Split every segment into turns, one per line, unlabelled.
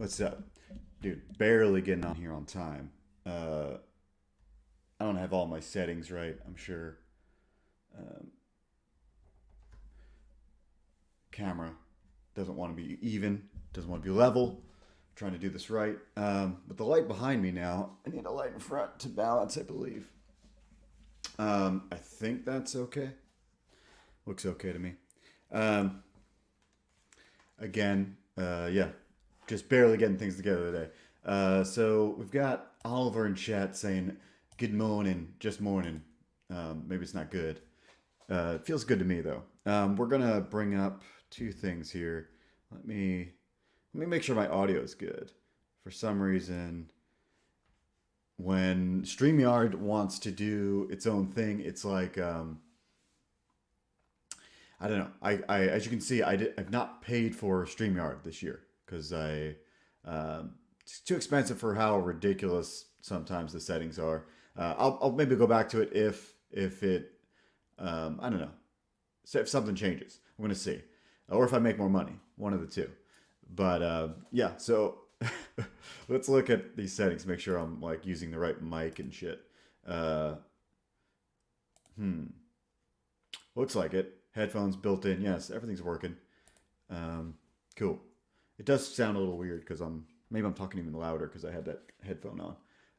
What's up? Dude, barely getting on here on time. I don't have all my settings right, I'm sure. Um, Camera doesn't want to be even, doesn't want to be level. Trying to do this right. But the light behind me now, I need a light in front to balance, I believe. I think that's okay. Looks okay to me. Um, Again, yeah, just barely getting things together today. So we've got Oliver in chat saying, "Good morning, just morning." Maybe it's not good. It feels good to me though. We're gonna bring up two things here. Let me let me make sure my audio is good. For some reason, when StreamYard wants to do its own thing, it's like I don't know. As you can see, I've not paid for StreamYard this year because it's too expensive for how ridiculous sometimes the settings are. I'll maybe go back to it if it I don't know. So if something changes, I'm gonna see, or if I make more money, one of the two. But yeah, so let's look at these settings, make sure I'm like using the right mic and shit. Uh, hmm. Looks like it. Headphones built in. Yes, everything's working. Um, cool. It does sound a little weird because maybe I'm talking even louder because I had that headphone on.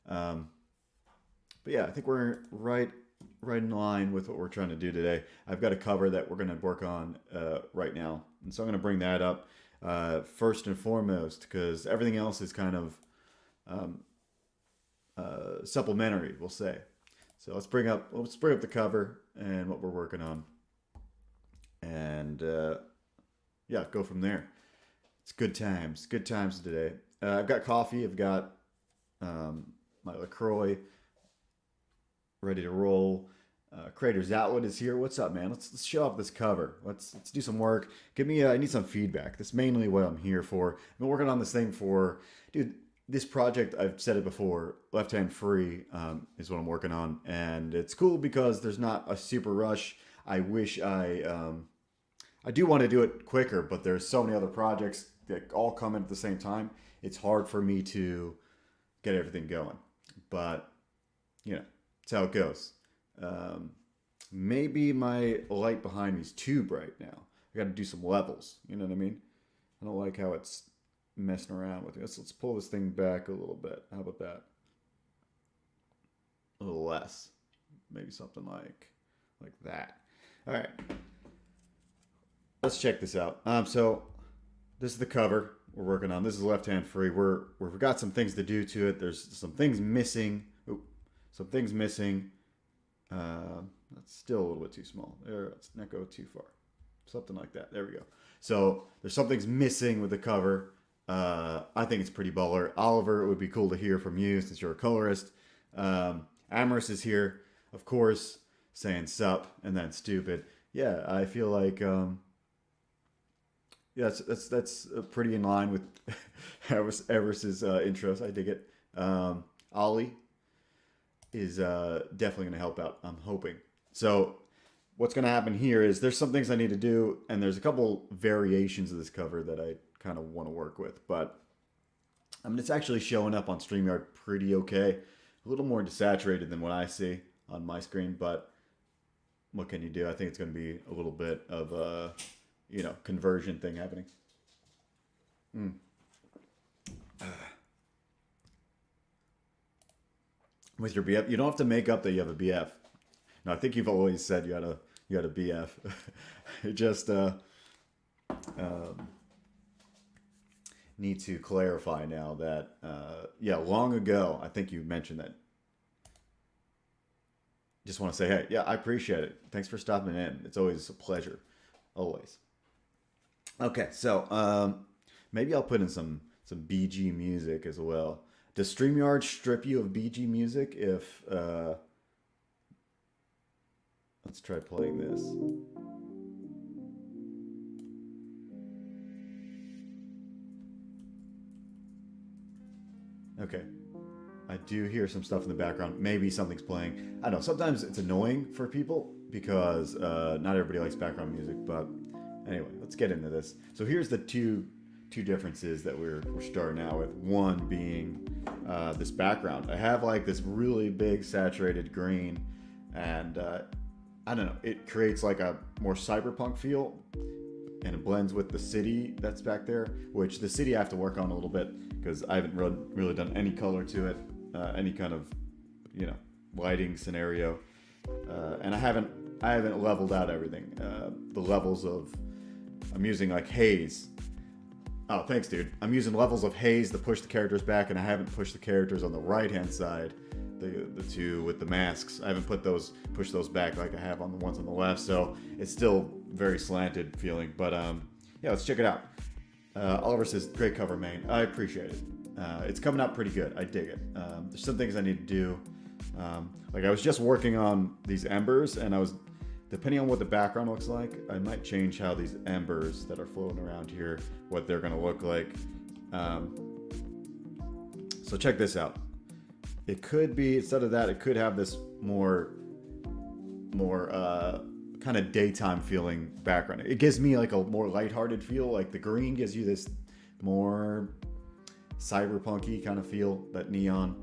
Um, but yeah, I think we're right in line with what we're trying to do today. I've got a cover that we're going to work on right now, and so I'm going to bring that up first and foremost because everything else is kind of um, supplementary, we'll say. So let's bring up the cover and what we're working on, and yeah, go from there. It's good times today. I've got coffee. I've got my Lacroix ready to roll. Crater Zatwood is here. What's up, man? Let's show off this cover. Let's do some work. Give me. I need some feedback. That's mainly what I'm here for. I've been working on this thing for, dude. This project, I've said it before. Left Hand Free is what I'm working on, and it's cool because there's not a super rush. I wish I do want to do it quicker, but there's so many other projects that all come in at the same time. It's hard for me to get everything going, but you know, it's how it goes. Um, Maybe my light behind me is too bright now. I got to do some levels. You know what I mean? I don't like how it's messing around with me. Let's pull this thing back a little bit. How about that? A little less. Maybe something like that. All right. Let's check this out. So this is the cover we're working on. This is Left Hand Free. We've got some things to do to it. There's some things missing. Oop, some things missing. That's still a little bit too small. There, let's not go too far. Something like that. There we go. So there's some things missing with the cover. I think it's pretty baller. Oliver, it would be cool to hear from you since you're a colorist. Amorous is here, of course, saying sup and then stupid. Yeah, I feel like yeah, that's pretty in line with Everest's intros. I dig it. Ollie is definitely going to help out. I'm hoping. So what's going to happen here is there's some things I need to do, and there's a couple variations of this cover that I kind of want to work with. But I mean, it's actually showing up on StreamYard pretty okay. A little more desaturated than what I see on my screen, but what can you do? I think it's going to be a little bit of a conversion thing happening. Mm. With your BF, you don't have to make up that you have a BF. No, I think you've always said you had a BF. You just um, need to clarify now that yeah, long ago I think you mentioned that. Just want to say, hey, yeah, I appreciate it. Thanks for stopping in. It's always a pleasure, always. Okay, so maybe I'll put in some BG music as well. Does StreamYard strip you of BG music if let's try playing this. Okay. I do hear some stuff in the background. Maybe something's playing. I don't know. Sometimes it's annoying for people because not everybody likes background music. But anyway, let's get into this. So here's the two differences that we're starting out with. One being this background. I have like this really big saturated green, and I don't know, it creates like a more cyberpunk feel, and it blends with the city that's back there, which the city I have to work on a little bit because I haven't really done any color to it, any kind of, you know, lighting scenario, and I haven't leveled out everything. The levels of, I'm using like haze. Oh, thanks, dude. I'm using levels of haze to push the characters back, and I haven't pushed the characters on the right-hand side, the two with the masks. I haven't pushed those back like I have on the ones on the left, so it's still very slanted feeling. But yeah, let's check it out. Oliver says, great cover, main. I appreciate it. It's coming out pretty good. I dig it. There's some things I need to do. Like I was just working on these embers, and I was, depending on what the background looks like, I might change how these embers that are floating around here, what they're gonna look like. So check this out. It could be, instead of that, it could have this more kind of daytime feeling background. It gives me like a more lighthearted feel. Like the green gives you this more cyberpunky kind of feel, that neon.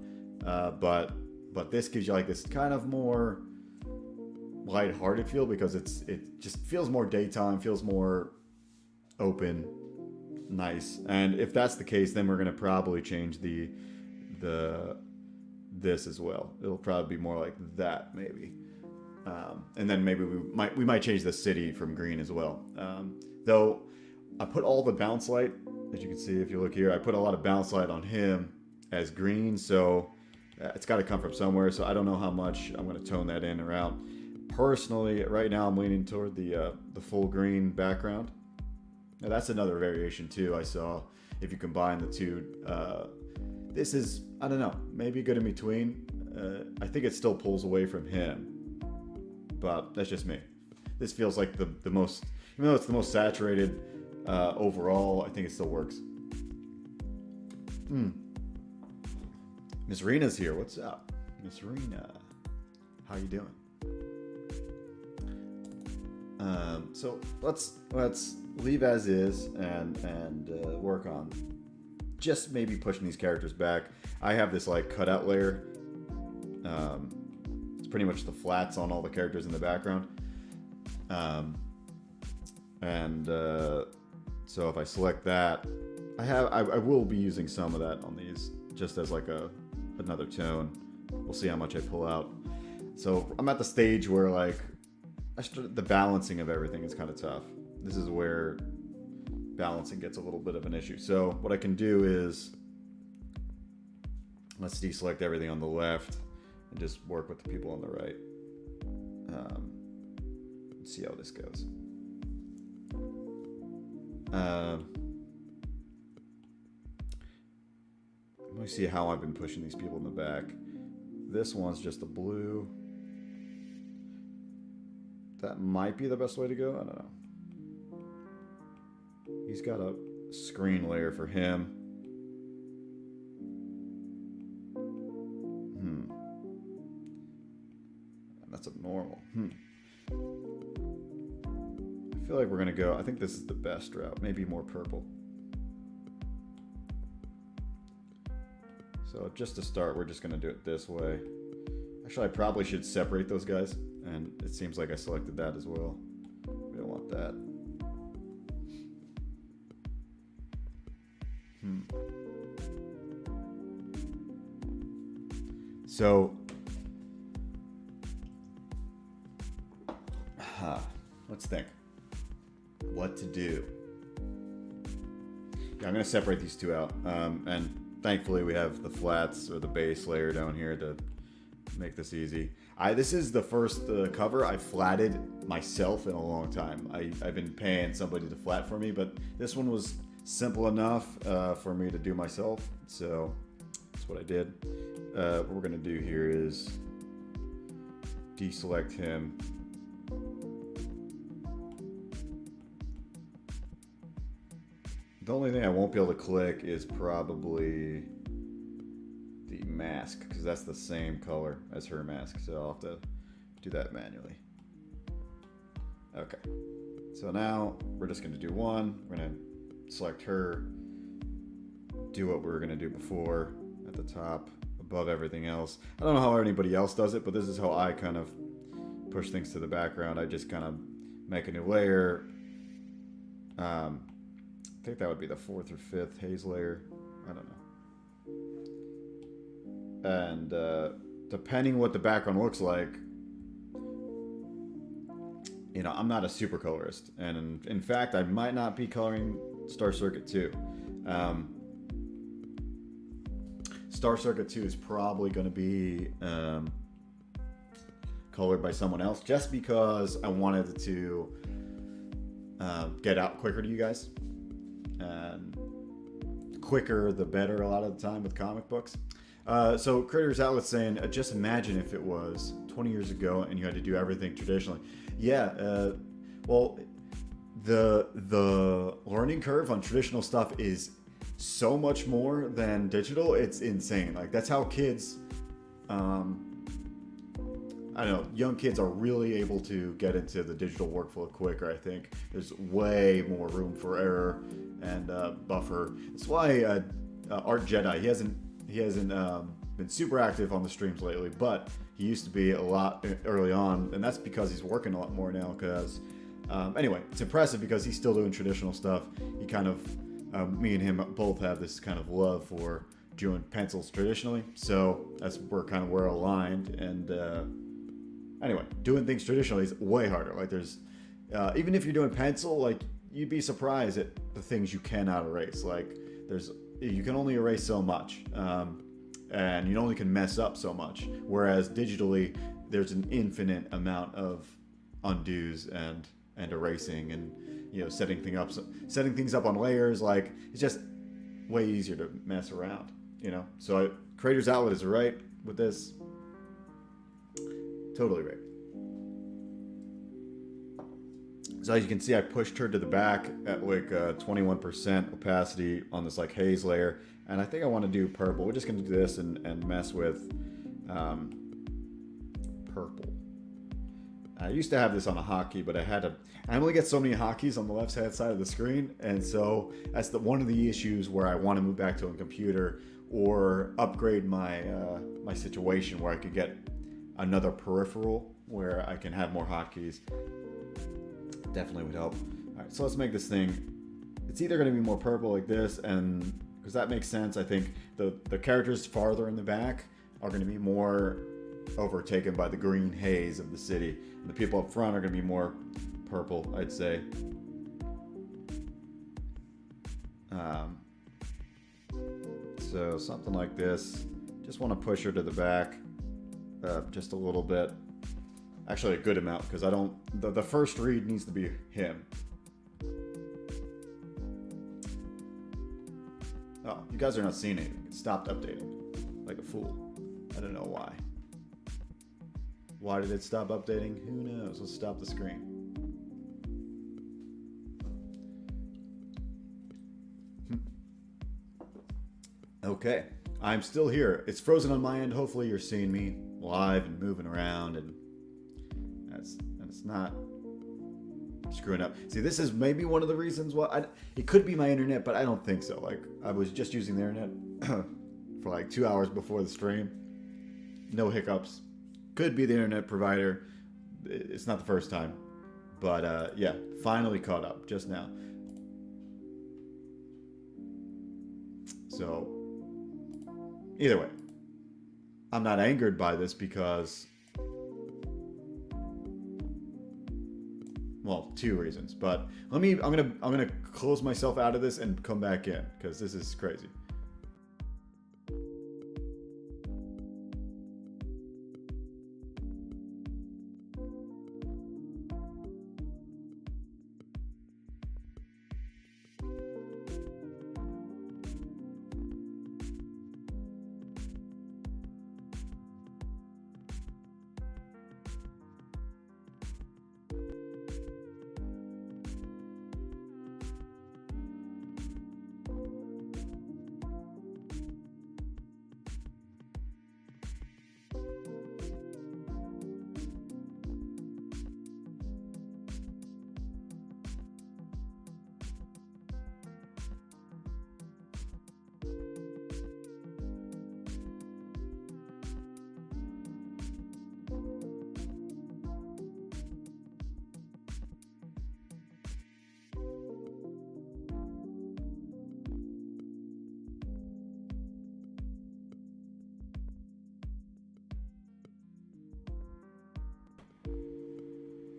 But this gives you like this kind of more lighthearted feel because it just feels more daytime, feels more open, nice. And if that's the case, then we're gonna probably change this as well. It'll probably be more like that maybe. And then maybe we might change the city from green as well. Though I put all the bounce light, as you can see if you look here, I put a lot of bounce light on him as green, so it's got to come from somewhere. So I don't know how much I'm going to tone that in or out. Personally, right now I'm leaning toward the full green background. Now that's another variation too I saw. If you combine the two, this is, I don't know, maybe good in between. I think it still pulls away from him, but that's just me. This feels like the most, even though it's the most saturated overall, I think it still works. Miss Rena's here. What's up, Miss Rena? How you doing? So let's leave as is and work on just maybe pushing these characters back. I have this like cutout layer. It's pretty much the flats on all the characters in the background. So if I select that, I will be using some of that on these just as like another tone. We'll see how much I pull out. So I'm at the stage where like the balancing of everything is kind of tough. This is where balancing gets a little bit of an issue. So what I can do is, let's deselect everything on the left and just work with the people on the right. Let's see how this goes. Let me see how I've been pushing these people in the back. This one's just a blue. That might be the best way to go. I don't know. He's got a screen layer for him. That's abnormal. I feel like we're gonna go, I think this is the best route. Maybe more purple. So just to start, we're just gonna do it this way. Actually, I probably should separate those guys. And it seems like I selected that as well. We don't want that. So, let's think. What to do? Yeah, I'm going to separate these two out. And thankfully we have the flats or the base layer down here to make this easy. This is the first cover I flatted myself in a long time. I've been paying somebody to flat for me, but this one was simple enough for me to do myself. So that's what I did. What we're going to do here is deselect him. The only thing I won't be able to click is probably the mask, because that's the same color as her mask, so I'll have to do that manually. Okay, so now we're just going to do one. We're going to select her, do what we were gonna do before at the top, above everything else. I don't know how anybody else does it, but this is how I kind of push things to the background. I just kind of make a new layer. I think that would be the 4th or 5th haze layer. I don't know. And depending what the background looks like, you know, I'm not a super colorist, and in fact, I might not be coloring Star Circuit 2. Star Circuit 2 is probably going to be colored by someone else, just because I wanted it to get out quicker to you guys. And quicker the better a lot of the time with comic books. So Creators Outlet saying, just imagine if it was 20 years ago and you had to do everything traditionally. Yeah, well, the learning curve on traditional stuff is so much more than digital. It's insane. Like, that's how kids, I don't know, young kids are really able to get into the digital workflow quicker. I think there's way more room for error and buffer. That's why Art Jedi, he hasn't been super active on the streams lately, but he used to be a lot early on, and that's because he's working a lot more now. Because anyway, it's impressive because he's still doing traditional stuff. He kind of me and him both have this kind of love for doing pencils traditionally, so that's we're aligned. And anyway, doing things traditionally is way harder. Like, there's even if you're doing pencil, like, you'd be surprised at the things you cannot erase. Like, you can only erase so much, and you only can mess up so much. Whereas digitally, there's an infinite amount of undos and erasing, and, you know, setting things up on layers. Like, it's just way easier to mess around, you know. So Creators Outlet is right with this. Totally right. So as you can see, I pushed her to the back at like 21% opacity on this like haze layer, and I think I want to do purple. We're just going to do this and mess with purple. I used to have this on a hotkey, but I only get so many hotkeys on the left hand side of the screen, and so that's one of the issues where I want to move back to a computer or upgrade my my situation where I could get another peripheral where I can have more hotkeys. Definitely would help. All right, so let's make this thing. It's either going to be more purple like this, and because that makes sense. I think the characters farther in the back are going to be more overtaken by the green haze of the city, and the people up front are going to be more purple, I'd say. So something like this. Just want to push her to the back just a little bit. Actually, a good amount, because I don't. The first read needs to be him. Oh, you guys are not seeing anything. It stopped updating, like a fool. I don't know why. Why did it stop updating? Who knows? Let's stop the screen. Okay, I'm still here. It's frozen on my end. Hopefully, you're seeing me live and moving around, and it's not screwing up. See, this is maybe one of the reasons why. It could be my internet, but I don't think so. Like, I was just using the internet for like 2 hours before the stream. No hiccups. Could be the internet provider. It's not the first time. But yeah, finally caught up just now. So, either way, I'm not angered by this because, well, two reasons. But I'm gonna close myself out of this and come back in, because this is crazy.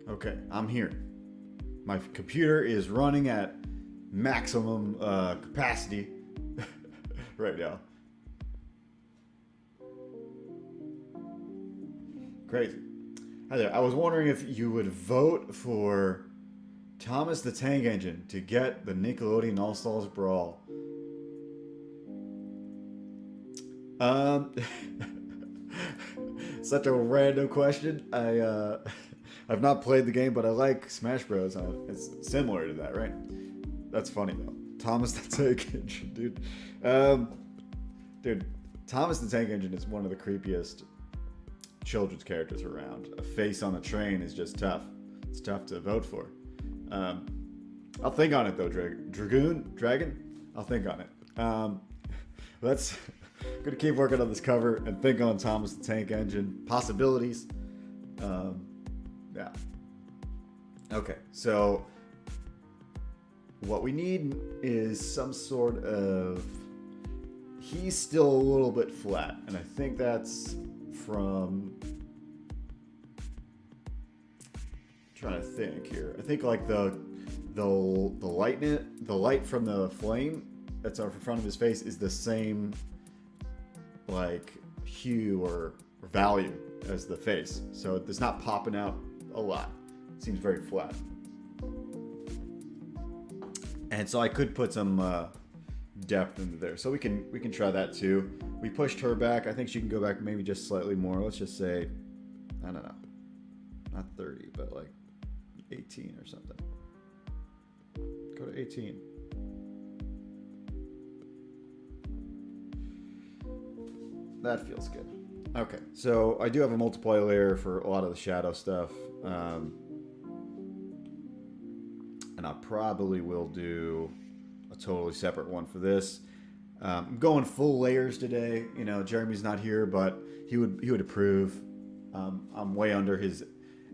Okay, I'm here. My computer is running at maximum capacity right now. Crazy. Hi there. I was wondering if you would vote for Thomas the Tank Engine to get the Nickelodeon All Stars Brawl. Um, Such a random question. I've not played the game, but I like Smash Bros. It's similar to that, right? That's funny though. Thomas the Tank Engine, dude. Dude, Thomas the Tank Engine is one of the creepiest children's characters around. A face on a train is just tough. It's tough to vote for. I'll think on it though, Dragon. I'll think on it. Let's gonna keep working on this cover and think on Thomas the Tank Engine possibilities. Yeah. Okay, so what we need is some sort of. He's still a little bit flat, and I think that's from. Trying to think here. I think like the light from the flame that's in front of his face is the same like hue or value as the face, so it's not popping out a lot. It seems very flat, and so I could put some depth into there. So we can try that too. We pushed her back. I think she can go back maybe just slightly more. Let's just say, I don't know, not 30, but like 18 or something. Go to 18. That feels good. Okay, so I do have a multiplier layer for a lot of the shadow stuff. And I probably will do a totally separate one for this. I'm going full layers today. You know, Jeremy's not here, but he would approve. I'm way under his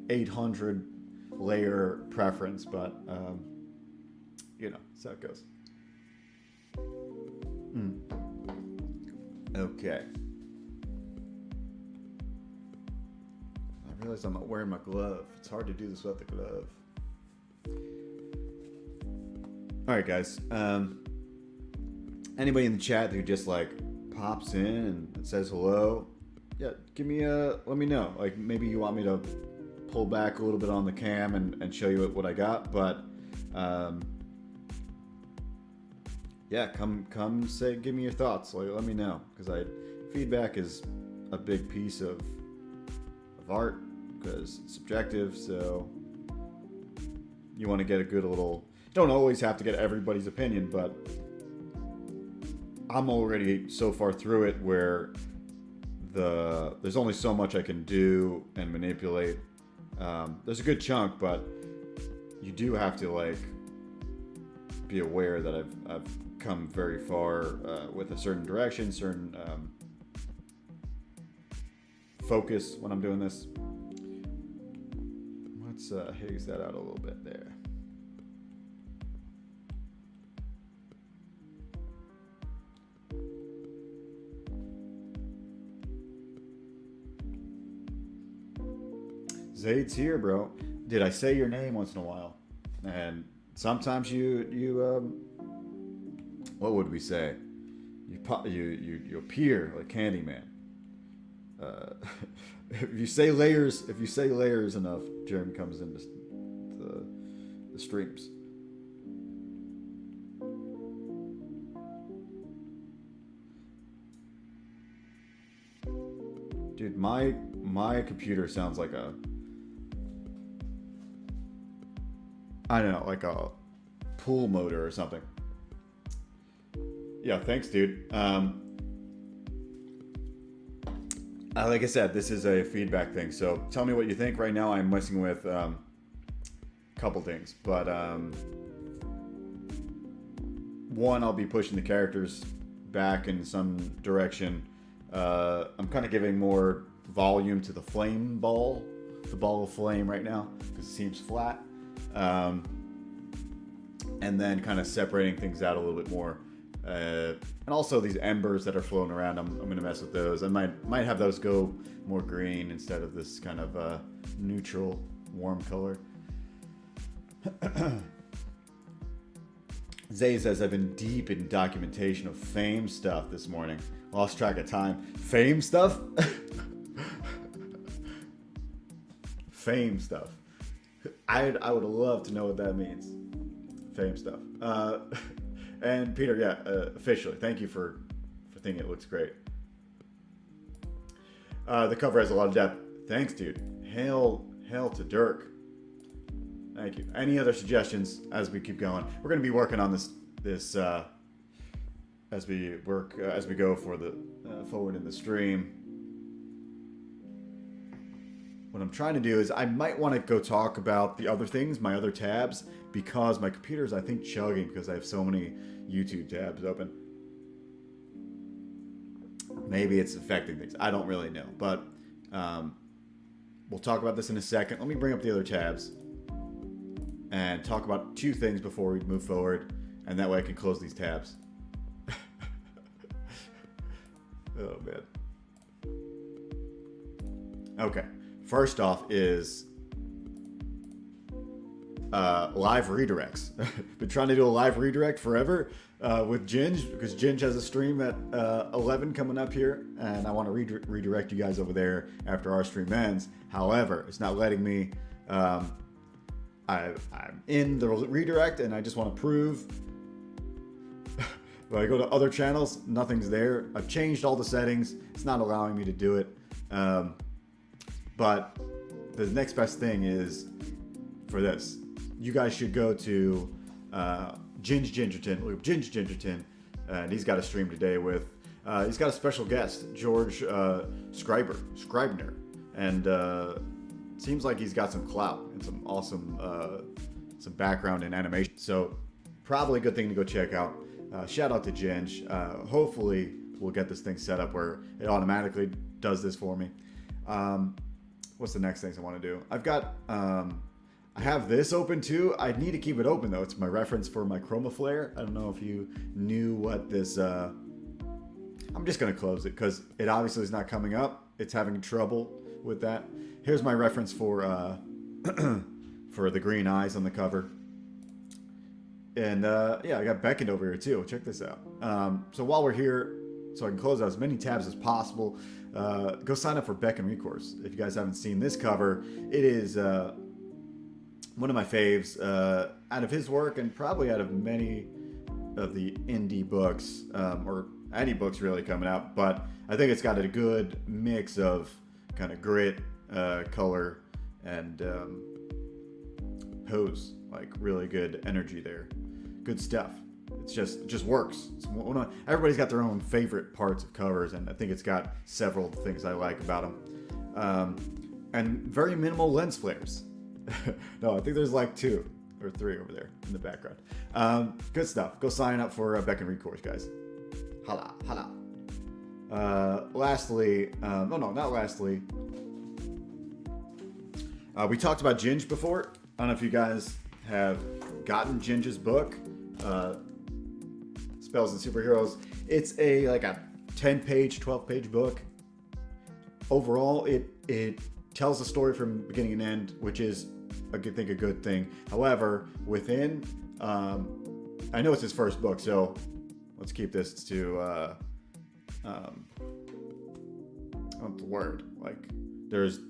800 layer preference, but you know, so it goes. Okay. I realize I'm not wearing my glove. It's hard to do this without the glove. All right, guys. Anybody in the chat who just like pops in and says hello, yeah, let me know. Like maybe you want me to pull back a little bit on the cam and show you what I got, but yeah, come give me your thoughts. Like let me know, because feedback is a big piece of art, because it's subjective. So you want to get a good little. You don't always have to get everybody's opinion, but I'm already so far through it where there's only so much I can do and manipulate. There's a good chunk, but you do have to like be aware that I've come very far with a certain direction, certain focus when I'm doing this. Let's haze that out a little bit there. Zayd's here, bro. Did I say your name once in a while? And sometimes you what would we say? You appear like Candyman. If you say layers enough, Jeremy comes into the streams. Dude, my computer sounds like a, I don't know, like a pool motor or something. Yeah, thanks, dude. Like I said, this is a feedback thing, so tell me what you think. Right now I'm messing with a couple things, but one, I'll be pushing the characters back in some direction. I'm kind of giving more volume to the flame ball, the ball of flame right now, because it seems flat. And then kind of separating things out a little bit more. And also these embers that are floating around, I'm going to mess with those. I might have those go more green instead of this kind of neutral, warm color. Zay says, I've been deep in documentation of fame stuff this morning. Lost track of time. Fame stuff? Fame stuff. I would love to know what that means. Fame stuff. And Peter, yeah, officially, thank you for thinking it looks great. The cover has a lot of depth. Thanks, dude. Hail to Dirk. Thank you. Any other suggestions as we keep going? We're going to be working on this as we go for the forward in the stream. What I'm trying to do is I might want to go talk about the other things, my other tabs, because my computer is, I think, chugging because I have so many YouTube tabs open. Maybe it's affecting things. I don't really know, but we'll talk about this in a second. Let me bring up the other tabs and talk about two things before we move forward, and that way I can close these tabs. Oh, man. Okay. First off is live redirects. Been trying to do a live redirect forever with Ginge, because Ginge has a stream at 11 coming up here, and I want to redirect you guys over there after our stream ends. However, it's not letting me. I'm in the redirect, and I just want to prove. When I go to other channels, nothing's there. I've changed all the settings. It's not allowing me to do it. But the next best thing is for this. You guys should go to Ginge Gingerton, and he's got a stream today with. He's got a special guest, George Scribner, and seems like he's got some clout and some awesome some background in animation. So probably a good thing to go check out. Shout out to Ginge. Hopefully we'll get this thing set up where it automatically does this for me. What's the next things I want to do? I've got, I have this open too. I need to keep it open though. It's my reference for my Chroma Flare. I don't know if you knew what this, I'm just going to close it because it obviously is not coming up. It's having trouble with that. Here's my reference for, for the green eyes on the cover. And yeah, I got Beckett over here too. Check this out. So while we're here, so I can close out as many tabs as possible, go sign up for Beck and Recourse. If you guys haven't seen this cover, it is one of my faves out of his work and probably out of many of the indie books, or any books really coming out. But I think it's got a good mix of kind of grit, color, and pose. Like really good energy there. Good stuff. It just works. Everybody's got their own favorite parts of covers, and I think it's got several things I like about them. And very minimal lens flares. No, I think there's like 2 or 3 over there in the background. Good stuff. Go sign up for Beck and Recourse, guys. Holla, holla. Lastly, no, not lastly. We talked about Ginge before. I don't know if you guys have gotten Ginge's book. Spells and Superheroes. It's like a 10-page, 12-page book. Overall, it tells the story from beginning and end, which is, I think, a good thing. However, within, I know it's his first book, so let's keep this to, what's the word? Like, there's,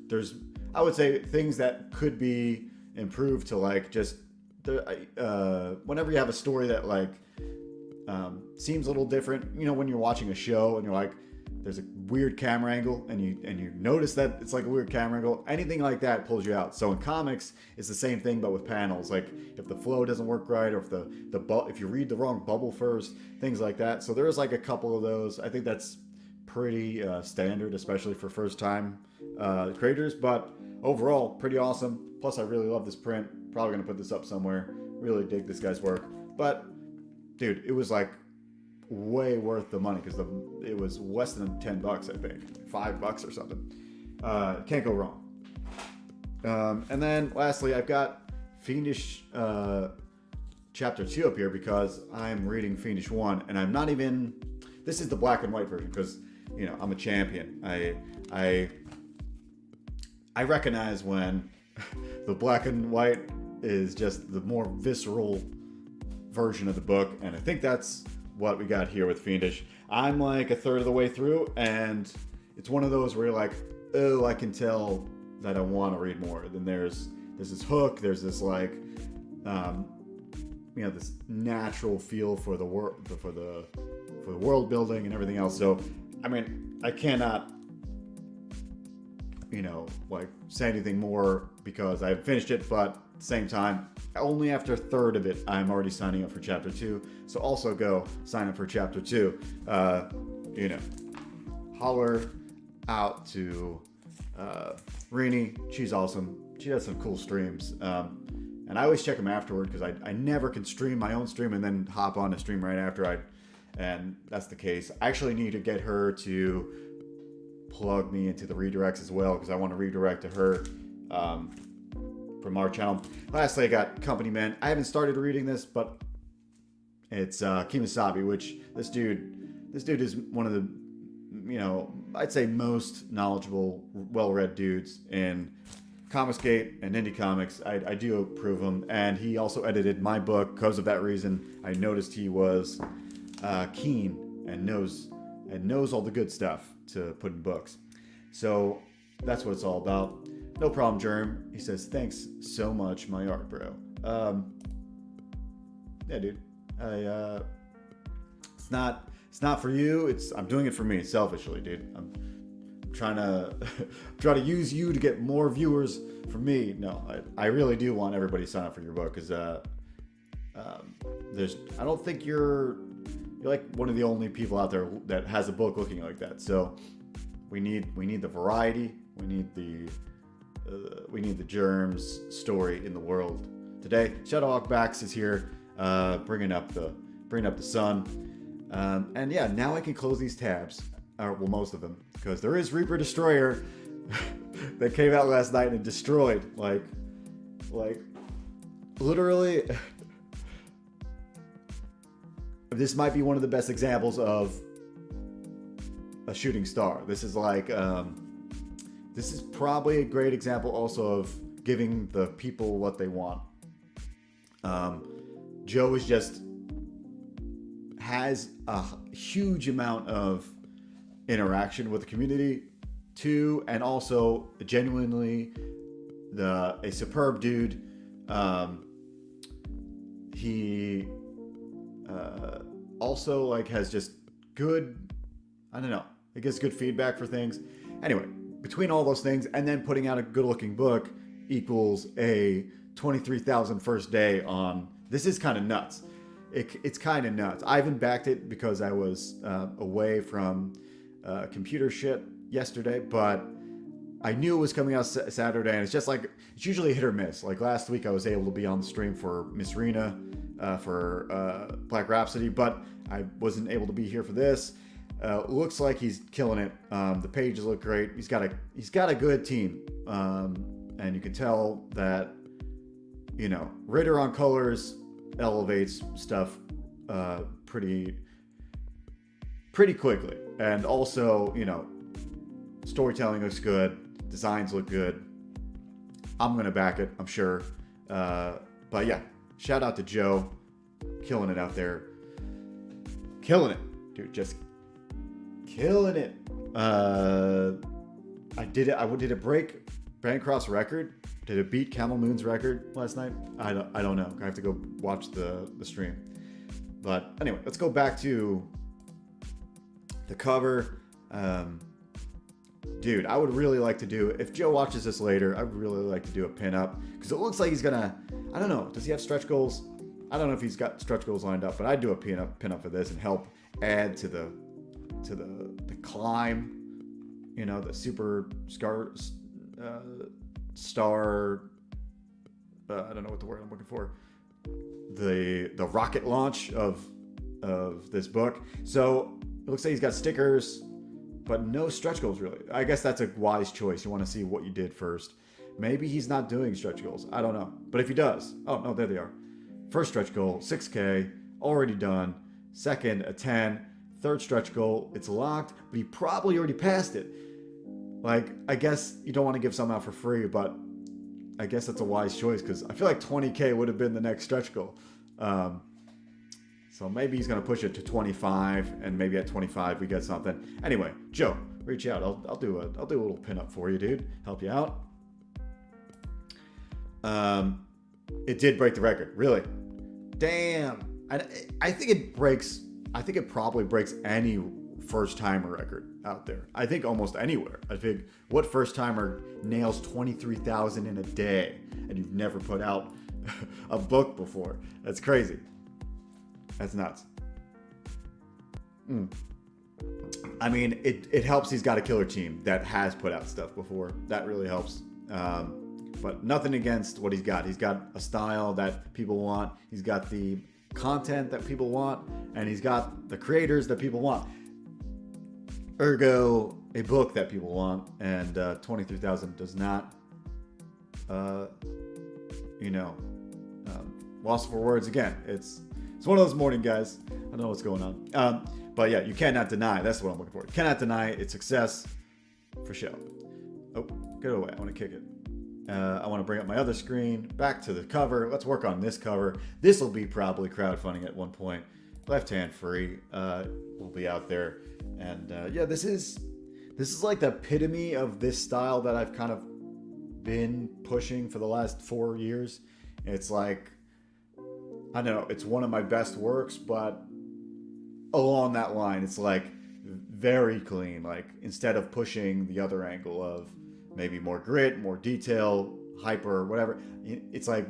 I would say things that could be improved to like just, whenever you have a story that like, seems a little different, you know, when you're watching a show and you're like, there's a weird camera angle and you notice that it's like a weird camera angle, anything like that pulls you out. So in comics, it's the same thing, but with panels, like if the flow doesn't work right, or if you read the wrong bubble first, things like that. So there's like a couple of those. I think that's pretty standard, especially for first time creators, but overall pretty awesome. Plus I really love this print. Probably gonna put this up somewhere. Really dig this guy's work. But dude, it was like way worth the money because it was less than $10, I think, $5 or something. Can't go wrong. And then lastly, I've got Fiendish chapter 2 up here because I'm reading Fiendish 1, and I'm not even. This is the black and white version because, you know, I'm a champion. I recognize when the black and white is just the more visceral version of the book, and I think that's what we got here with Fiendish. I'm like a third of the way through, and it's one of those where you're like, oh, I can tell that I want to read more. Then there's this hook, there's this like, this natural feel for the world, for the world building and everything else. So, I mean, I cannot, like say anything more because I haven't finished it, but at the same time, only after a third of it, I'm already signing up for chapter 2. So also go sign up for chapter 2. Holler out to Rini. She's awesome. She does some cool streams. And I always check them afterward because I never can stream my own stream and then hop on a stream right after and that's the case. I actually need to get her to plug me into the redirects as well because I want to redirect to her from our channel. Lastly, I got Company Men. I haven't started reading this, but it's Kemosabe, which this dude is one of the, I'd say most knowledgeable, well-read dudes in Comicsgate and indie comics. I do approve him, and he also edited my book. Because of that reason, I noticed he was keen and knows all the good stuff to put in books. So that's what it's all about. No problem, Germ. He says, thanks so much, my art bro. Yeah, dude. It's not for you. I'm doing it for me, selfishly, dude. I'm trying to use you to get more viewers for me. No, I really do want everybody to sign up for your book because I don't think you're like one of the only people out there that has a book looking like that. So we need the variety. We need the Germs story in the world today. Shadowhawk Bax is here, bringing up the sun, and yeah, now I can close these tabs. Well, most of them, because there is Reaper Destroyer that came out last night and destroyed like literally. This might be one of the best examples of a shooting star. This is like this is probably a great example also of giving the people what they want. Joe has a huge amount of interaction with the community too, and also genuinely a superb dude. He also like has just good, I don't know, it gets good feedback for things. Anyway, between all those things and then putting out a good looking book equals a 23,000 first day on. This is kind of nuts. It's kind of nuts. I haven't backed it because I was away from computer shit yesterday, but I knew it was coming out Saturday, and it's just like, it's usually hit or miss. Like last week I was able to be on the stream for Miss Rena for Black Rhapsody, but I wasn't able to be here for this. Looks like he's killing it. The pages look great. He's got a good team, and you can tell that Ritter on colors elevates stuff pretty quickly, and also storytelling looks good, designs look good. I'm gonna back it, I'm sure. But yeah, shout out to Joe, killing it out there, killing it, dude, just killing it. I did it break Bancroft's record? Did it beat Camel Moon's record last night? I don't know. I have to go watch the stream. But anyway, let's go back to the cover. Dude, I would really like to do, if Joe watches this later, I would really like to do a pinup, because it looks like he's gonna, I don't know, does he have stretch goals? I don't know if he's got stretch goals lined up, but I'd do a pinup for this and help add to the climb, the super star, I don't know what the word I'm looking for, the rocket launch of this book. So it looks like he's got stickers, but no stretch goals really. I guess that's a wise choice. You want to see what you did first. Maybe he's not doing stretch goals. I don't know. But if he does, oh no, there they are. First stretch goal, 6K, already done. Second, a 10. Third stretch goal, it's locked, but he probably already passed it. Like, I guess you don't want to give some out for free, but I guess that's a wise choice because I feel like 20K would have been the next stretch goal. So maybe he's going to push it to 25, and maybe at 25 we get something. Anyway, Joe, reach out. I'll do a little pinup for you, dude. Help you out. It did break the record. Really? Damn. I think it breaks. I think it probably breaks any first timer record out there. I think almost anywhere. I think what first timer nails 23,000 in a day, and you've never put out a book before? That's crazy. That's nuts. I mean, it helps he's got a killer team that has put out stuff before. That really helps. But nothing against what he's got. He's got a style that people want. He's got the content that people want. And he's got the creators that people want. Ergo, a book that people want. And 23,000 does not, lost for words again. It's one of those morning guys. I don't know what's going on. But yeah, you cannot deny. That's what I'm looking for. You cannot deny its success for show. Oh, get away. I want to kick it. I want to bring up my other screen. Back to the cover. Let's work on this cover. This will be probably crowdfunding at one point. Left hand free will be out there. And yeah, this is like the epitome of this style that I've kind of been pushing for the last 4 years. It's like, I don't know, it's one of my best works, but along that line, it's like very clean. Like instead of pushing the other angle of maybe more grit, more detail, hyper, whatever, it's like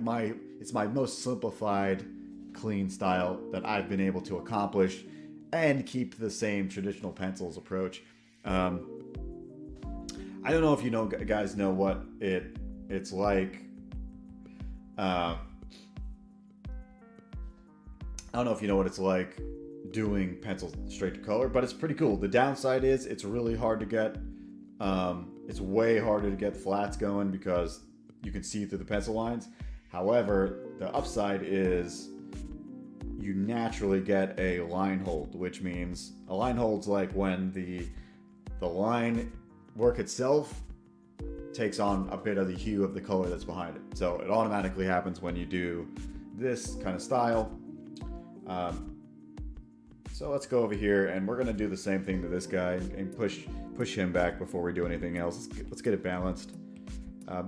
it's my most simplified, clean style that I've been able to accomplish and keep the same traditional pencils approach. I don't know if you guys know what it's like. I don't know if you know what it's like doing pencils straight to color, but it's pretty cool. The downside is it's really hard to get. It's way harder to get flats going because you can see through the pencil lines. However, the upside is you naturally get a line hold, which means a line hold's like when the line work itself takes on a bit of the hue of the color that's behind it. So it automatically happens when you do this kind of style. So let's go over here and we're gonna do the same thing to this guy and push him back before we do anything else. Let's get it balanced.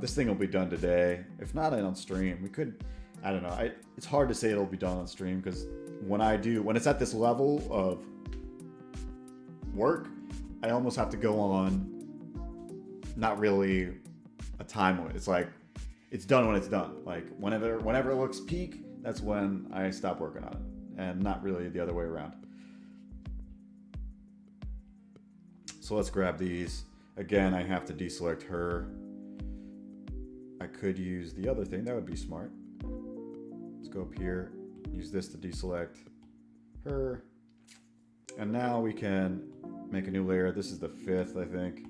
This thing will be done today. If not on stream, we could, I don't know. It's hard to say it'll be done on stream because when it's at this level of work, I almost have to go on not really a time limit. It's like, it's done when it's done. Like whenever it looks peak, that's when I stop working on it, and not really the other way around. So let's grab these. Again, I have to deselect her. I could use the other thing. That would be smart. Let's go up here. Use this to deselect her. And now we can make a new layer. This is the 5th, I think.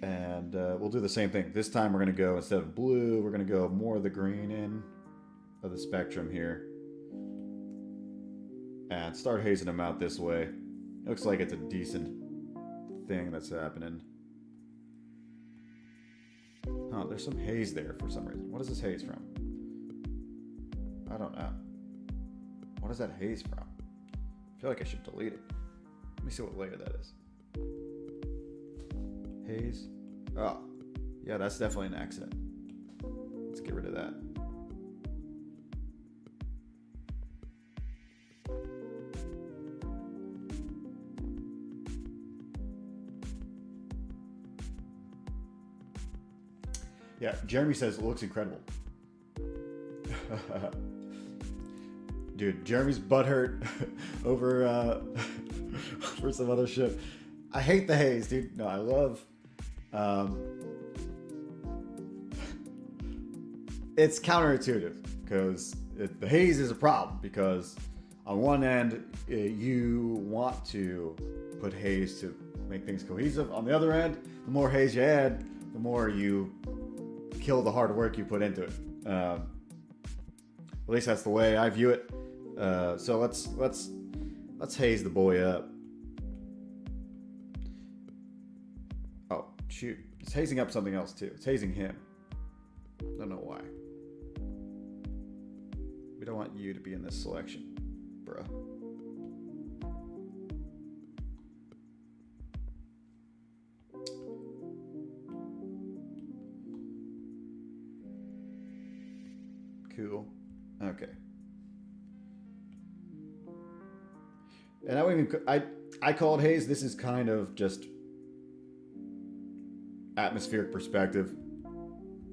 And we'll do the same thing. This time we're going to go, instead of blue, we're going to go more of the green in of the spectrum here. And start hazing them out this way. Looks like it's a decent thing that's happening. Oh, there's some haze there for some reason. What is this haze from? I don't know. What is that haze from? I feel like I should delete it. Let me see what layer that is. Haze. Oh, yeah, that's definitely an accident. Let's get rid of that. Yeah, Jeremy says it looks incredible. Dude, Jeremy's butthurt over for some other shit. I hate the haze, dude. No, I love. It's counterintuitive because the haze is a problem because on one end you want to put haze to make things cohesive. On the other end, the more haze you add, the more you kill the hard work you put into it. At least that's the way I view it. So let's haze the boy up. Oh shoot, it's hazing up something else too. It's hazing him. Don't know why. We don't want you to be in this selection, bro. Cool. Okay. And I call it haze. This is kind of just atmospheric perspective.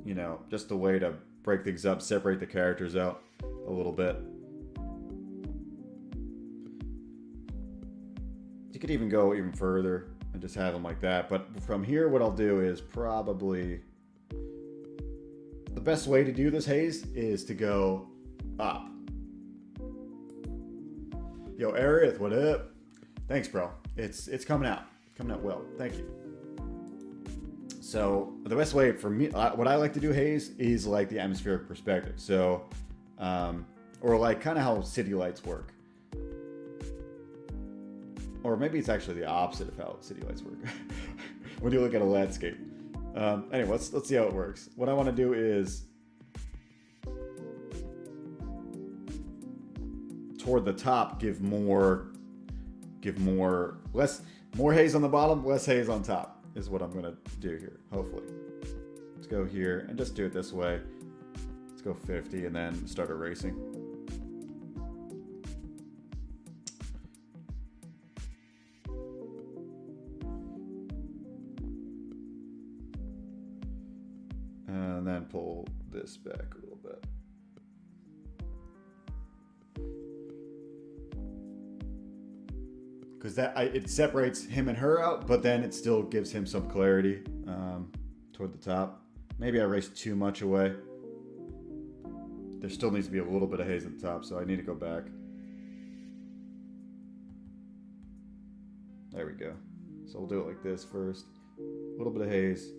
You know, just a way to break things up, separate the characters out a little bit. You could even go even further and just have them like that. But from here, what I'll do is probably the best way to do this haze is to go up. Yo, Aerith, what up? Thanks, bro. It's coming out. Coming out well. Thank you. So the best way for me, what I like to do haze is like the atmospheric perspective. So, or like kind of how city lights work. Or maybe it's actually the opposite of how city lights work. When you look at a landscape. Anyway, let's see how it works. What I want to do is toward the top, more haze on the bottom, less haze on top is what I'm going to do here, hopefully. Let's go here and just do it this way. Let's go 50 and then start erasing. And then pull this back a little bit. Because it separates him and her out, but then it still gives him some clarity toward the top. Maybe I erased too much away. There still needs to be a little bit of haze at the top, so I need to go back. There we go. So we'll do it like this first. A little bit of haze.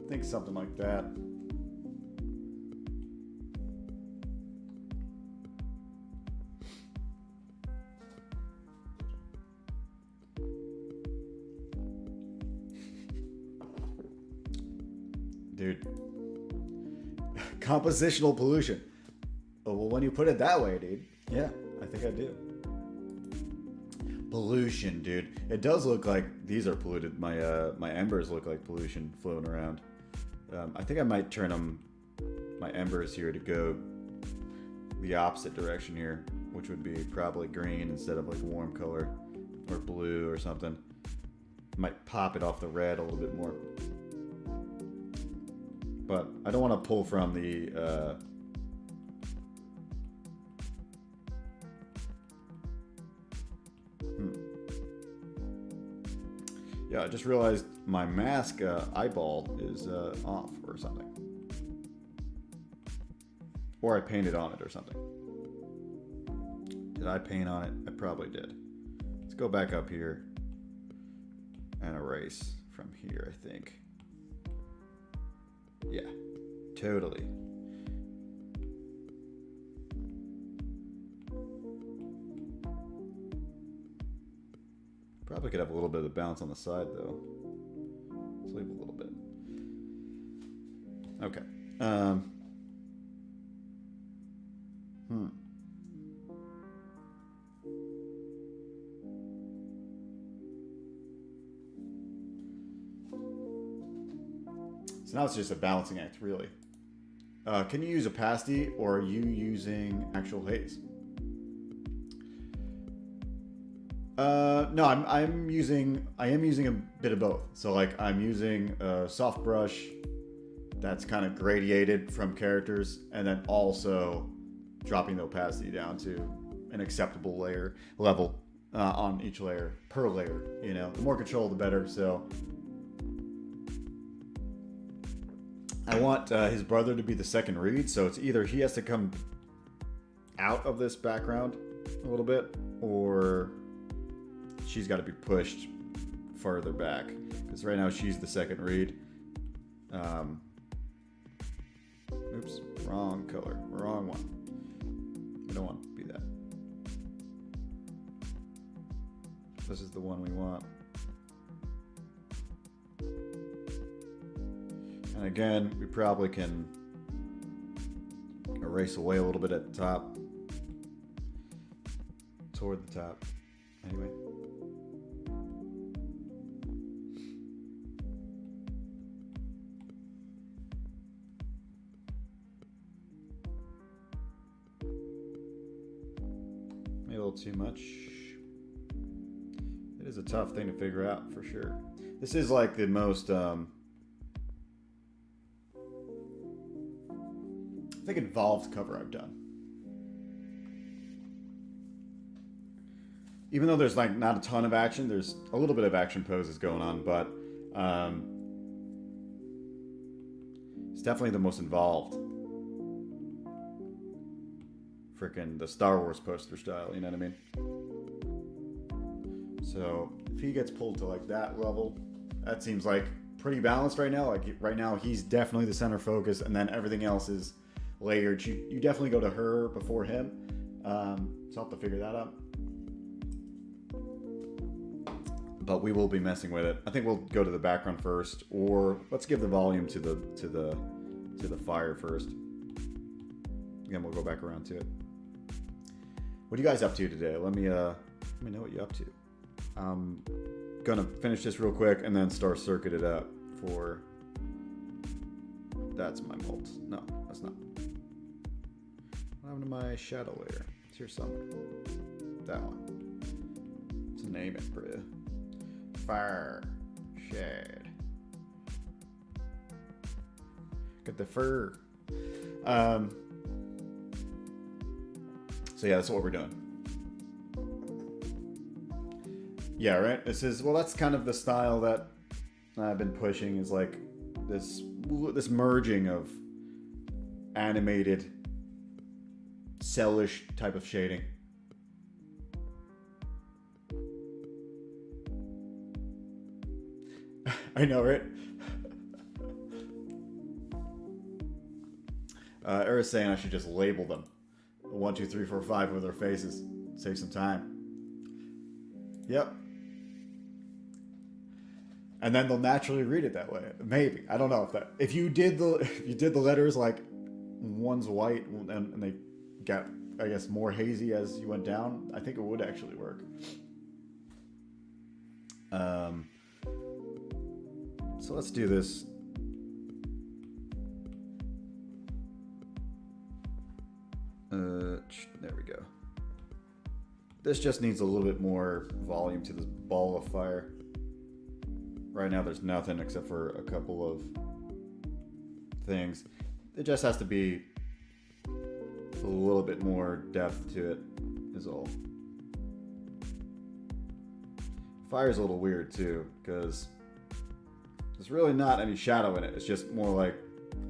I think something like that. Dude. Compositional pollution. Oh, well, when you put it that way, dude. Yeah, I think I do. Pollution, dude. It does look like these are polluted. My embers look like pollution floating around. I think I might turn my embers here to go the opposite direction here, which would be probably green instead of like a warm color or blue or something. Might pop it off the red a little bit more. But I don't want to pull from the Yeah, I just realized my mask eyeball is off or something. Or I painted on it or something. Did I paint on it? I probably did. Let's go back up here and erase from here, I think. Yeah, totally. Probably could have a little bit of bounce on the side though. Let's leave a little bit. Okay. So now it's just a balancing act, really. Can you use opacity, or are you using actual haze? No, I am using a bit of both. So like I'm using a soft brush that's kind of gradiated from characters, and then also dropping the opacity down to an acceptable level on each layer, per layer. You know, the more control, the better. So I want his brother to be the second read, so it's either he has to come out of this background a little bit, or she's got to be pushed further back, because right now she's the second read. Oops, wrong color, wrong one. We don't want to be that. This is the one we want. And again, we probably can erase away a little bit at the top. Toward the top. Anyway. Maybe a little too much. It is a tough thing to figure out for sure. This is like the most I think involved cover I've done. Even though there's like not a ton of action, there's a little bit of action poses going on, but it's definitely the most involved. Frickin' the Star Wars poster style, you know what I mean? So if he gets pulled to like that level, that seems like pretty balanced right now. Like right now, he's definitely the center focus, and then everything else is layered. You definitely go to her before him, so I'll have to figure that out. But we will be messing with it. I think we'll go to the background first, or let's give the volume to the fire first. Again, we'll go back around to it. What are you guys up to today? Let me know what you're up to. I'm gonna finish this real quick and then start circuit it up for. That's my molt. No, that's not. What happened to my shadow layer? It's here somewhere. That one. Let's name it, bro. Fire shade. Got the fur. So yeah, that's what we're doing. Yeah, right. This is, well, that's kind of the style that I've been pushing, is like this merging of animated, cellish type of shading. I know, right? Era's saying I should just label them 1, 2, 3, 4, 5 with their faces. Save some time. Yep. And then they'll naturally read it that way. Maybe. I don't know if you did the letters like one's white and they got, I guess, more hazy as you went down, I think it would actually work. So let's do this. There we go. This just needs a little bit more volume to this ball of fire. Right now there's nothing except for a couple of things. It just has to be a little bit more depth to it is all. Fire's a little weird too, because there's really not any shadow in it. It's just more like,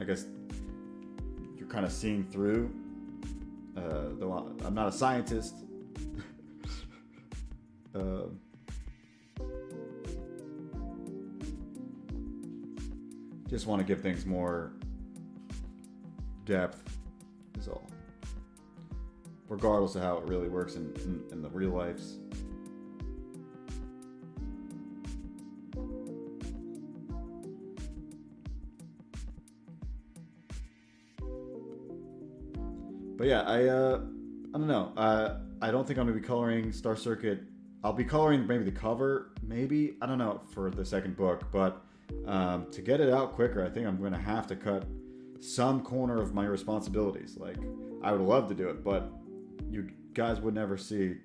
I guess, you're kind of seeing through. I'm not a scientist. Just want to give things more depth is all. Regardless of how it really works in the real lives. But yeah, I don't know. I don't think I'm gonna be coloring Star Circuit. I'll be coloring maybe the cover, maybe, I don't know, for the second book. But to get it out quicker, I think I'm gonna have to cut some corner of my responsibilities. Like, I would love to do it, but you guys would never see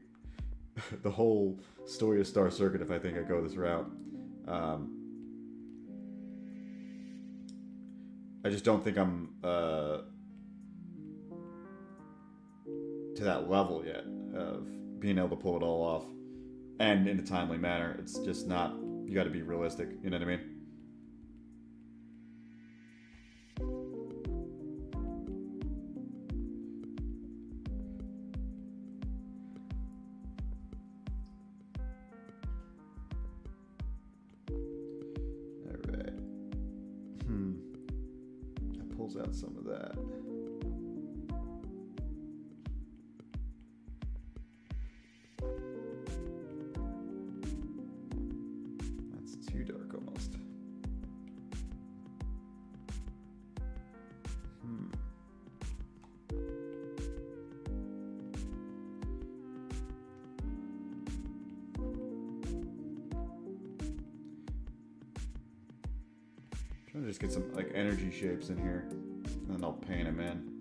the whole story of Star Circuit if I think I go this route. I just don't think I'm to that level yet of being able to pull it all off and in a timely manner. It's just not, you got to be realistic, you know what I mean? All right. That pulls out some of that. Too dark almost. Trying to just get some like energy shapes in here, and then I'll paint them in.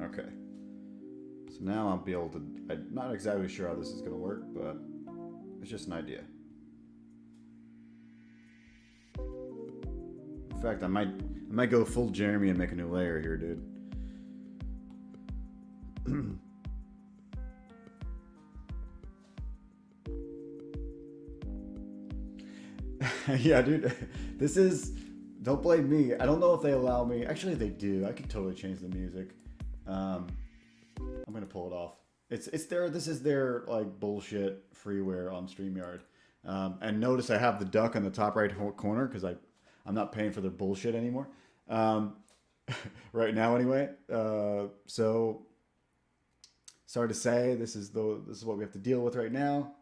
Okay. So now I'll be able to, I'm not exactly sure how this is going to work, but it's just an idea. In fact, I might go full Jeremy and make a new layer here, dude. Yeah, dude. This is, don't blame me. I don't know if they allow me. Actually, they do. I could totally change the music. I'm gonna pull it off. It's their, this is their like bullshit freeware on StreamYard. And notice I have the duck on the top right corner because I'm not paying for their bullshit anymore. Right now anyway. So sorry to say, this is what we have to deal with right now.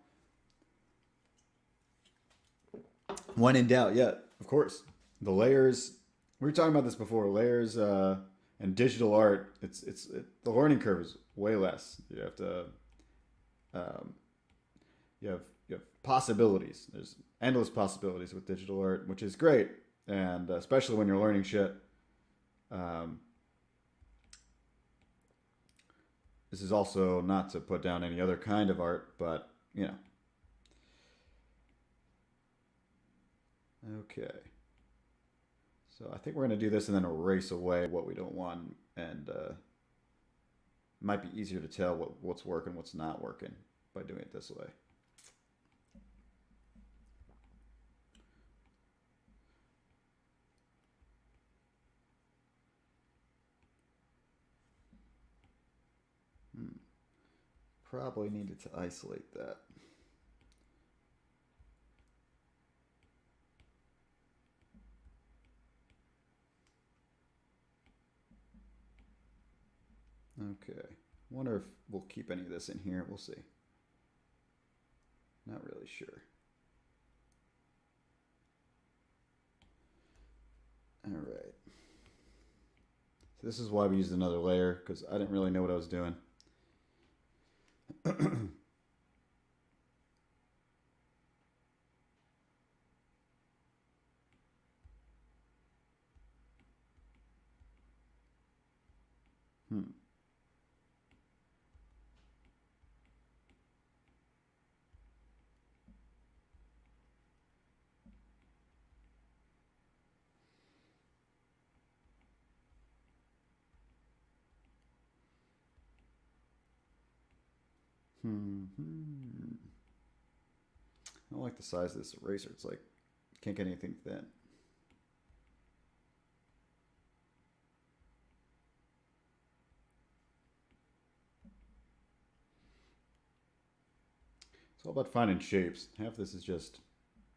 When in doubt, yeah, of course. The layers, we were talking about this before, layers and digital art, the learning curve is way less. You have to you have possibilities. There's endless possibilities with digital art, which is great, and especially when you're learning shit. This is also not to put down any other kind of art, but you know. Okay. So I think we're going to do this and then erase away what we don't want, and it might be easier to tell what's working, what's not working by doing it this way. Probably needed to isolate that. Okay, wonder if we'll keep any of this in here. We'll see. Not really sure. All right. So this is why we used another layer, because I didn't really know what I was doing. I don't like the size of this eraser. It's like, can't get anything thin. It's all about finding shapes. Half this is just,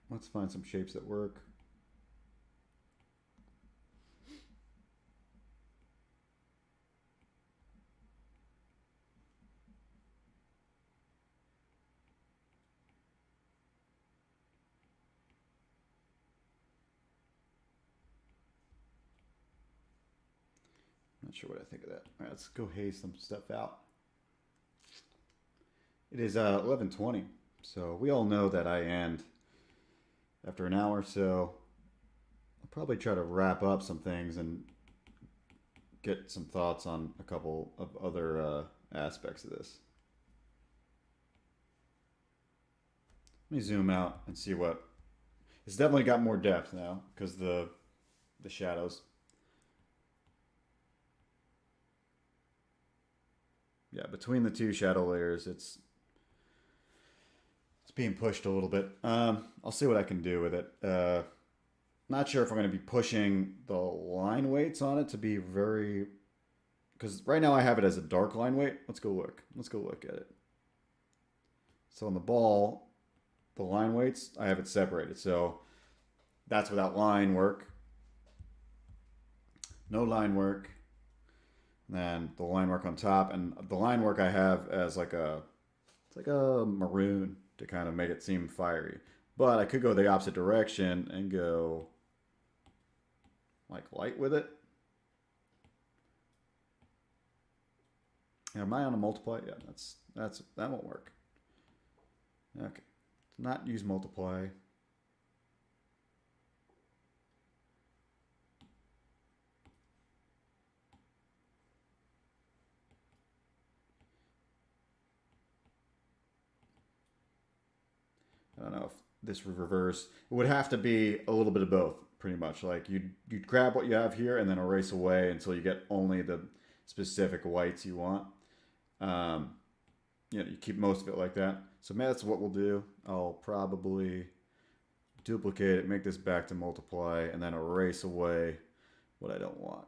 let's find some shapes that work. Not sure what I think of that. All right, let's go haze some stuff out. It is 11:20, so we all know that I end after an hour, so I'll probably try to wrap up some things and get some thoughts on a couple of other aspects of this. Let me zoom out and see what. It's definitely got more depth now because the shadows. Yeah, between the two shadow layers, it's being pushed a little bit. I'll see what I can do with it. Not sure if I'm going to be pushing the line weights on it to be very, because right now I have it as a dark line weight. Let's go look. Let's go look at it. So on the ball, the line weights, I have it separated. So that's without line work. No line work. And then the line work on top, and the line work I have as like a, it's like a maroon to kind of make it seem fiery. But I could go the opposite direction and go like light with it. Am I on a multiply? Yeah, that won't work. Okay, not use multiply. I don't know if this would reverse. It would have to be a little bit of both, pretty much. Like you'd grab what you have here and then erase away until you get only the specific whites you want. You keep most of it like that. So that's what we'll do. I'll probably duplicate it, make this back to multiply, and then erase away what I don't want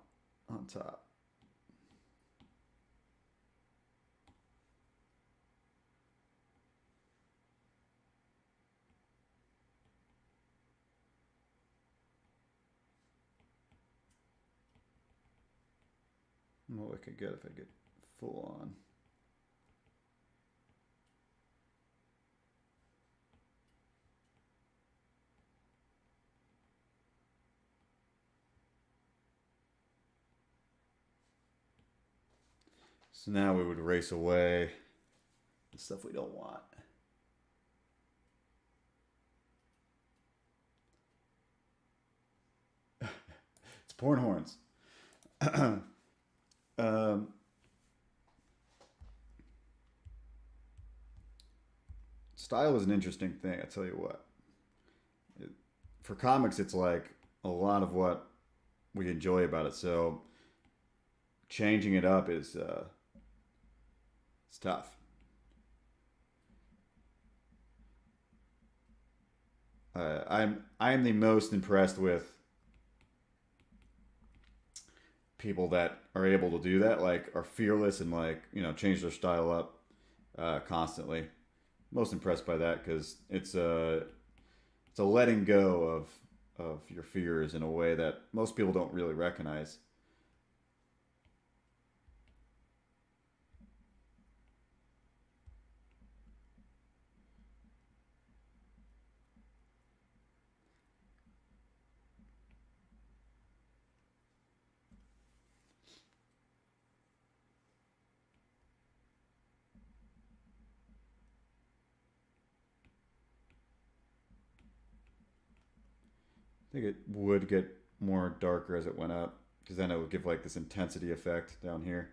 on top. What I could get if I get full on. So now we would erase away the stuff we don't want. It's porn horns. Style is an interesting thing, I tell you what. For comics, it's like a lot of what we enjoy about it. So changing it up is it's tough. I'm the most impressed with people that are able to do that, like are fearless and like change their style up constantly. Most impressed by that because it's a letting go of your fears in a way that most people don't really recognize. I think it would get more darker as it went up because then it would give like this intensity effect down here.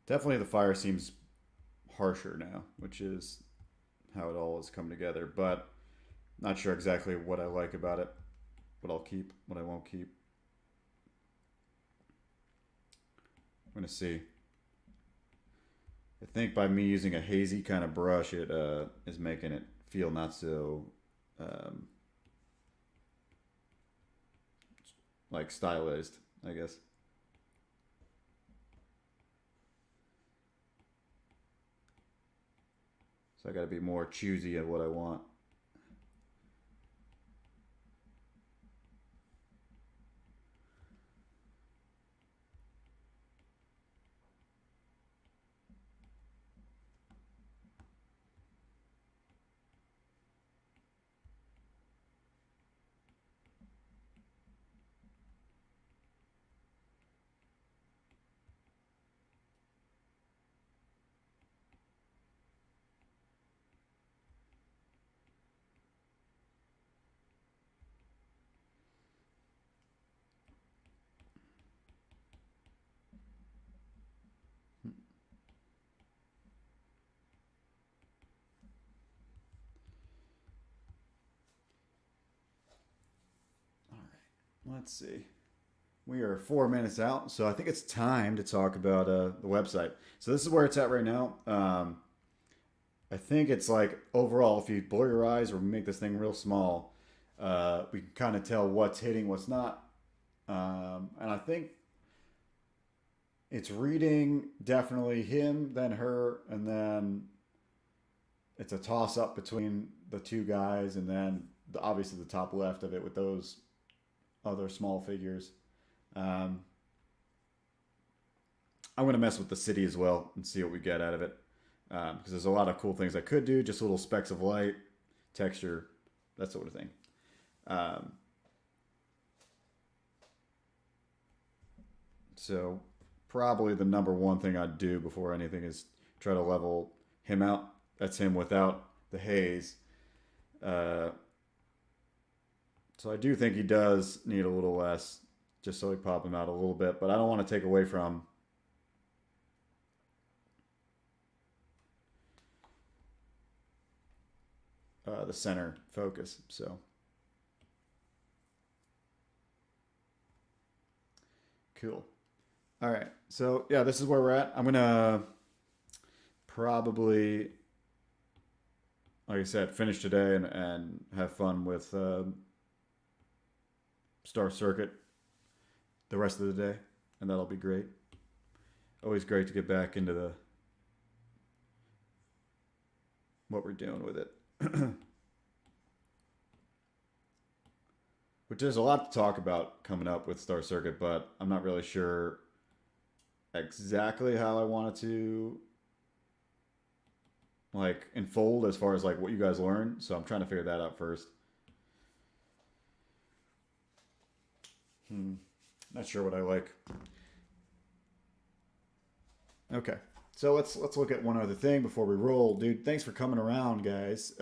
Definitely the fire seems harsher now, which is how it all has come together. But not sure exactly what I like about it, what I'll keep, what I won't keep. I'm gonna see. I think by me using a hazy kind of brush, it is making it feel not so um, like stylized, I guess. So I got to be more choosy of what I want. All right, let's see. We are 4 minutes out, so I think it's time to talk about the website. So this is where it's at right now. I think it's like overall, if you blur your eyes or make this thing real small, we can kind of tell what's hitting, what's not. And I think it's reading definitely him, then her, and then it's a toss up between the two guys, and then obviously the top left of it with those other small figures. I'm going to mess with the city as well and see what we get out of it. Because there's a lot of cool things I could do, just little specks of light, texture, that sort of thing. So probably the number one thing I'd do before anything is try to level him out. That's him without the haze. So I do think he does need a little less, just so we pop him out a little bit, but I don't want to take away from the center focus. So cool. All right. So yeah, this is where we're at. I'm gonna probably, like I said, finish today and have fun with Star Circuit the rest of the day, and that'll be great. Always great to get back into the what we're doing with it. Which there's a lot to talk about coming up with Star Circuit, but I'm not really sure exactly how I want it to like unfold as far as like what you guys learn. So I'm trying to figure that out first. Not sure what I like. Okay. So let's look at one other thing before we roll, dude. Thanks for coming around, guys.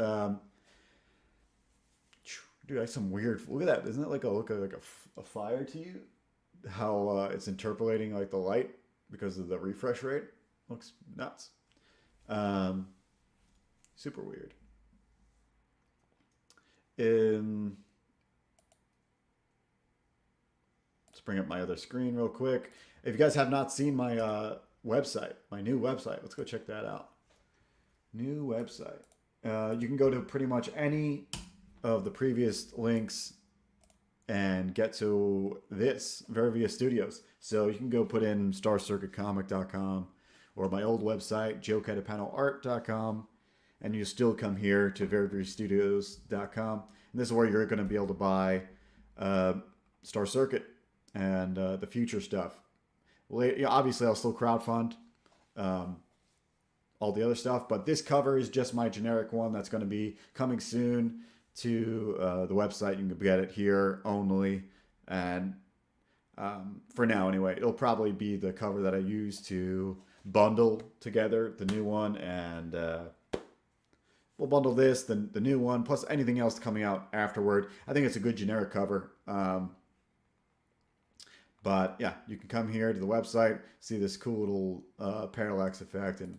Dude, that's some weird. Look at that. Isn't it like a fire to you? How it's interpolating like the light because of the refresh rate. Looks nuts. Super weird. Let's bring up my other screen real quick. If you guys have not seen my website, my new website, let's go check that out. New website. You can go to pretty much any of the previous links and get to this, Verivia Studios. So you can go put in starcircuitcomic.com or my old website, joecatapanoart.com, and you still come here to veriviastudios.com. And this is where you're going to be able to buy Star Circuit and the future stuff. Obviously, I'll still crowdfund all the other stuff, but this cover is just my generic one that's going to be coming soon to the website. You can get it here only, and for now anyway, it'll probably be the cover that I use to bundle together the new one, and we'll bundle this, the new one, plus anything else coming out afterward. I think it's a good generic cover. But yeah, you can come here to the website, see this cool little parallax effect, and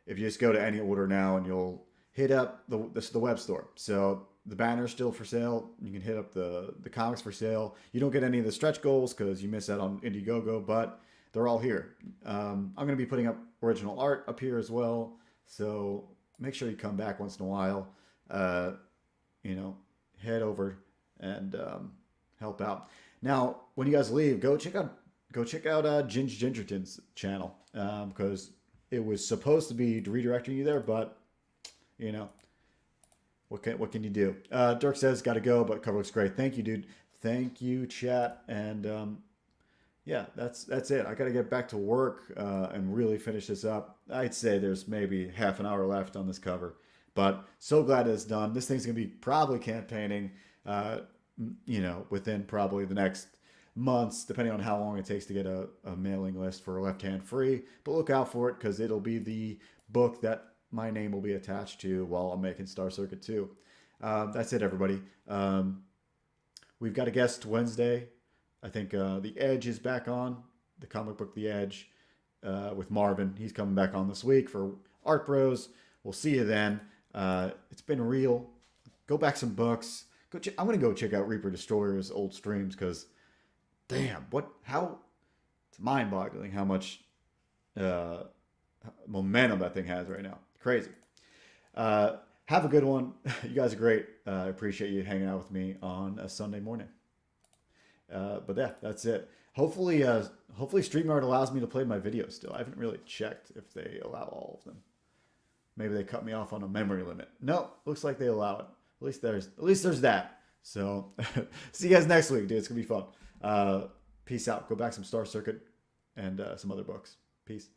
if you just go to any order now, and you'll hit up the web store. So the banner's still for sale. You can hit up the comics for sale. You don't get any of the stretch goals because you miss out on Indiegogo, but they're all here. I'm going to be putting up original art up here as well. So make sure you come back once in a while. Head over and help out. Now, when you guys leave, go check out Gingerton's channel because it was supposed to be redirecting you there, but You know, what can you do? Dirk says, got to go, but cover looks great. Thank you, dude. Thank you, chat. And yeah, that's it. I got to get back to work and really finish this up. I'd say there's maybe half an hour left on this cover, but so glad it's done. This thing's gonna be probably campaigning, you know, within probably the next months, depending on how long it takes to get a mailing list for Left Hand Free. But look out for it because it'll be the book that my name will be attached to while I'm making Star Circuit 2. That's it, everybody. We've got a guest Wednesday. I think The Edge is back on, the comic book The Edge, with Marvin. He's coming back on this week for Art Bros. We'll see you then. It's been real. Go back some books. I'm going to go check out Reaper Destroyer's old streams because, damn, it's mind-boggling how much momentum that thing has right now. Crazy. Have a good one. You guys are great. I appreciate you hanging out with me on a Sunday morning. But yeah, that's it. Hopefully StreamYard allows me to play my videos still. I haven't really checked if they allow all of them. Maybe they cut me off on a memory limit. No, looks like they allow it. At least there's that. So see you guys next week, dude. It's gonna be fun. Peace out. Go back some Star Circuit and some other books. Peace.